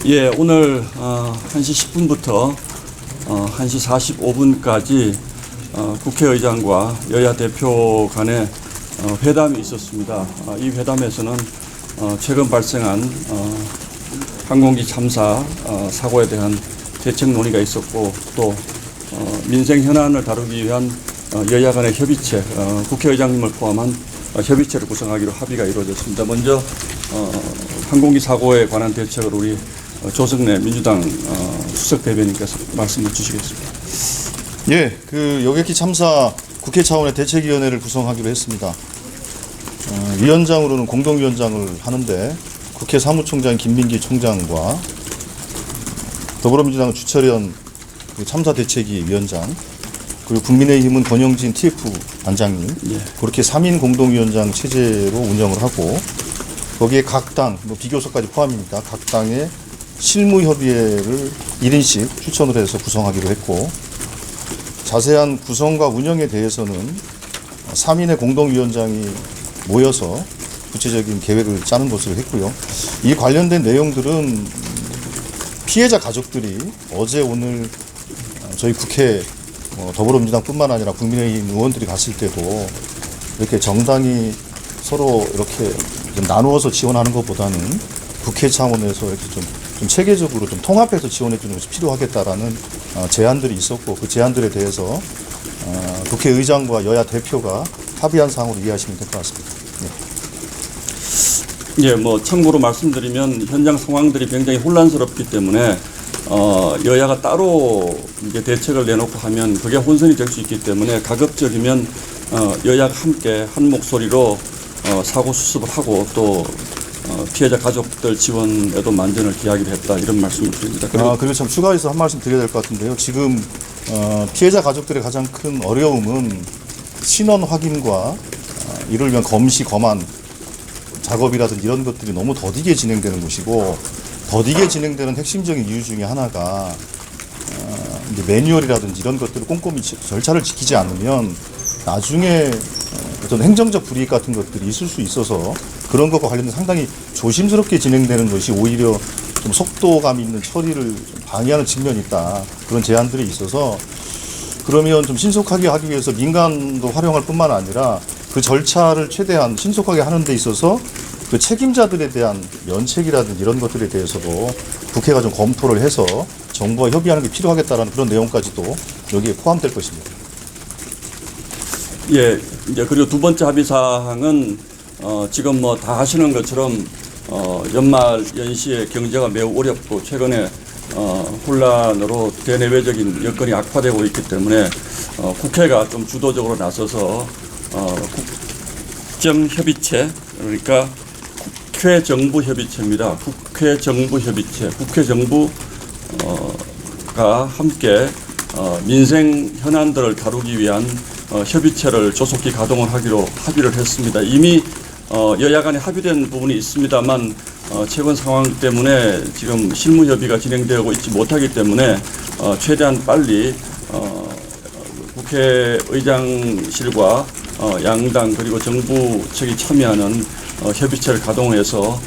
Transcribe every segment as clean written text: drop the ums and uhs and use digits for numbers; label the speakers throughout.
Speaker 1: 예, 오늘 1시 10분부터 1시 45분까지 국회의장과 여야 대표 간의 회담이 있었습니다. 이 회담에서는 최근 발생한 항공기 참사 사고에 대한 대책 논의가 있었고, 또 민생 현안을 다루기 위한 여야 간의 협의체, 국회의장님을 포함한 협의체를 구성하기로 합의가 이루어졌습니다. 먼저 항공기 사고에 관한 대책을 우리 조성래 민주당 수석 대변인께서 말씀해 주시겠습니다.
Speaker 2: 예, 여객기 참사 국회 차원의 대책위원회를 구성하기로 했습니다. 위원장으로는 공동위원장을 하는데 국회 사무총장 김민기 총장과 더불어민주당 주철현 참사 대책위 위원장, 그리고 국민의힘은 권영진 TF 단장님, 그렇게 3인 공동위원장 체제로 운영을 하고, 거기에 각 당, 비교섭까지 포함입니다. 각 당의 실무협의회를 1인씩 추천을 해서 구성하기로 했고, 자세한 구성과 운영에 대해서는 3인의 공동위원장이 모여서 구체적인 계획을 짜는 것으로 했고요. 이 관련된 내용들은 피해자 가족들이 어제 오늘 저희 국회 더불어민주당뿐만 아니라 국민의힘 의원들이 갔을 때도 이렇게 정당이 서로 이렇게 좀 나누어서 지원하는 것보다는 국회 차원에서 이렇게 좀 체계적으로 좀 통합해서 지원해 주는 것이 필요하겠다라는 제안들이 있었고, 그 제안들에 대해서 국회의장과 여야 대표가 합의한 사항으로 이해하시면 될 것 같습니다.
Speaker 1: 예, 참고로 말씀드리면 현장 상황들이 굉장히 혼란스럽기 때문에 여야가 따로 이게 대책을 내놓고 하면 그게 혼선이 될 수 있기 때문에 가급적이면 여야가 함께 한 목소리로 사고 수습을 하고, 또 피해자 가족들 지원에도 만전을 기하기로 했다, 이런 말씀을 드립니다.
Speaker 2: 그리고 참 추가해서 한 말씀 드려야 될 것 같은데요. 지금 피해자 가족들의 가장 큰 어려움은 신원 확인과 이를 위한 검시 검안 작업이라든지 이런 것들이 너무 더디게 진행되는 것이고, 더디게 진행되는 핵심적인 이유 중에 하나가 이제 매뉴얼이라든지 이런 것들을 꼼꼼히 절차를 지키지 않으면 나중에 어떤 행정적 불이익 같은 것들이 있을 수 있어서 그런 것과 관련해서 상당히 조심스럽게 진행되는 것이 오히려 좀 속도감 있는 처리를 좀 방해하는 측면이 있다, 그런 제안들이 있어서, 그러면 좀 신속하게 하기 위해서 민간도 활용할 뿐만 아니라 그 절차를 최대한 신속하게 하는 데 있어서 그 책임자들에 대한 면책이라든지 이런 것들에 대해서도 국회가 좀 검토를 해서 정부와 협의하는 게 필요하겠다라는 그런 내용까지도 여기에 포함될 것입니다.
Speaker 1: 예, 이제 그리고 두 번째 합의 사항은 지금 다 하시는 것처럼 연말 연시에 경제가 매우 어렵고 최근에 혼란으로 대내외적인 여건이 악화되고 있기 때문에 국회가 좀 주도적으로 나서서 국정협의체, 그러니까 국회정부협의체입니다. 국회정부협의체, 국회정부가 함께 민생 현안들을 다루기 위한 협의체를 조속히 가동을 하기로 합의를 했습니다. 이미 여야 간에 합의된 부분이 있습니다만 최근 상황 때문에 지금 실무협의가 진행되고 있지 못하기 때문에 최대한 빨리 국회의장실과 양당 그리고 정부 측이 참여하는 협의체를 가동해서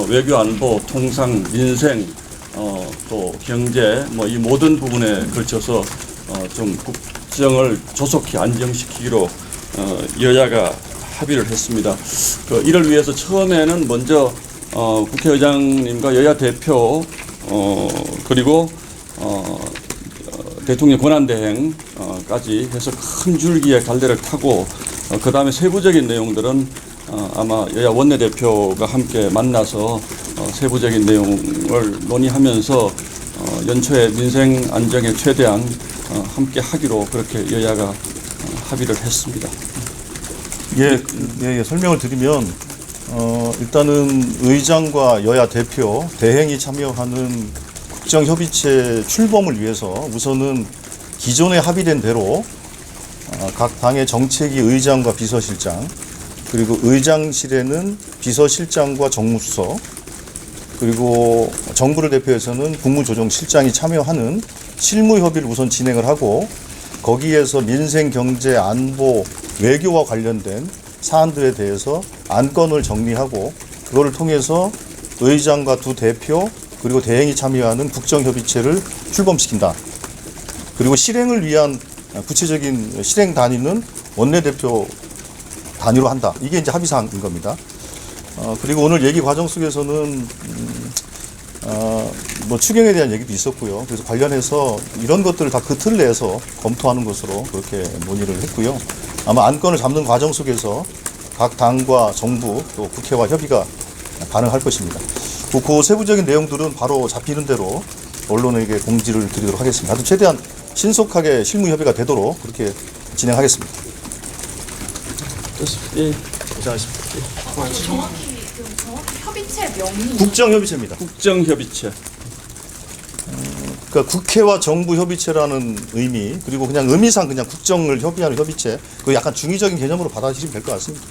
Speaker 1: 외교 안보, 통상, 민생, 또 경제 이 모든 부분에 걸쳐서 좀 국정을 조속히 안정시키기로 여야가 합의를 했습니다. 이를 위해서 처음에는 먼저 국회의장님과 여야 대표 그리고 대통령 권한대행까지 해서 큰 줄기의 갈래를 타고 그 다음에 세부적인 내용들은 아마 여야 원내대표가 함께 만나서 세부적인 내용을 논의하면서 연초에 민생 안정에 최대한 함께 하기로 그렇게 여야가 합의를 했습니다.
Speaker 2: 예, 설명을 드리면 일단은 의장과 여야 대표, 대행이 참여하는 국정협의체 출범을 위해서 우선은 기존에 합의된 대로 각 당의 정책위 의장과 비서실장, 그리고 의장실에는 비서실장과 정무수석, 그리고 정부를 대표해서는 국무조정실장이 참여하는 실무협의를 우선 진행을 하고, 거기에서 민생, 경제, 안보, 외교와 관련된 사안들에 대해서 안건을 정리하고, 그거를 통해서 의장과 두 대표 그리고 대행이 참여하는 국정협의체를 출범시킨다. 그리고 실행을 위한 구체적인 실행 단위는 원내대표 단위로 한다. 이게 이제 합의사항인 겁니다. 그리고 오늘 얘기 과정 속에서는 뭐 추경에 대한 얘기도 있었고요. 그래서 관련해서 이런 것들을 다 그 틀 내에서 검토하는 것으로 그렇게 논의를 했고요. 아마 안건을 잡는 과정 속에서 각 당과 정부 또 국회와 협의가 가능할 것입니다. 그 세부적인 내용들은 바로 잡히는 대로 언론에게 공지를 드리도록 하겠습니다. 하여튼 최대한 신속하게 실무 협의가 되도록 그렇게 진행하겠습니다.
Speaker 1: 예.
Speaker 2: 고생하셨습니다.
Speaker 3: 정확히 협의체 명이
Speaker 2: 국정협의체입니다.
Speaker 1: 국정협의체.
Speaker 2: 그러니까 국회와 정부 협의체라는 의미, 그리고 그냥 의미상 그냥 국정을 협의하는 협의체, 그 약간 중의적인 개념으로 받아들이시면 될 것 같습니다.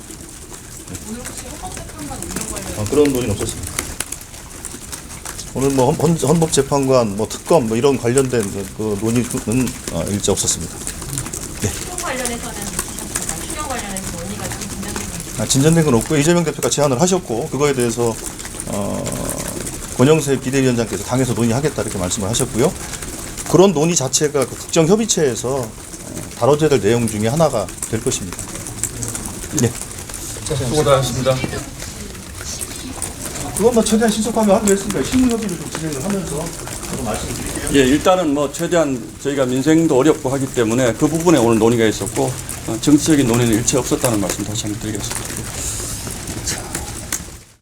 Speaker 3: 오늘 혹시 헌법재판관 운영 관련
Speaker 2: 그런 논의는 없었습니다. 오늘 뭐 헌법재판관, 뭐 특검, 뭐 이런 관련된 그 논의는 일제 없었습니다.
Speaker 3: 추경 관련해서는 있으셨나요? 추경 관련해서 논의가 좀 진전되고 있습니다.
Speaker 2: 진전된 건 없고 이재명 대표가 제안을 하셨고 그거에 대해서 권영세 비대위원장께서 당에서 논의하겠다 이렇게 말씀을 하셨고요. 그런 논의 자체가 그 국정협의체에서 다뤄져야 될 내용 중에 하나가 될 것입니다. 네.
Speaker 1: 수고하셨습니다.
Speaker 2: 그건 뭐 최대한 신속하게 하기로 했으니까 실무협의를 좀 진행을 하면서 저도 말씀드릴게요.
Speaker 1: 예, 일단은 뭐 최대한 저희가 민생도 어렵고 하기 때문에 그 부분에 오늘 논의가 있었고 정치적인 논의는 일체 없었다는 말씀 다시 한번 드리겠습니다.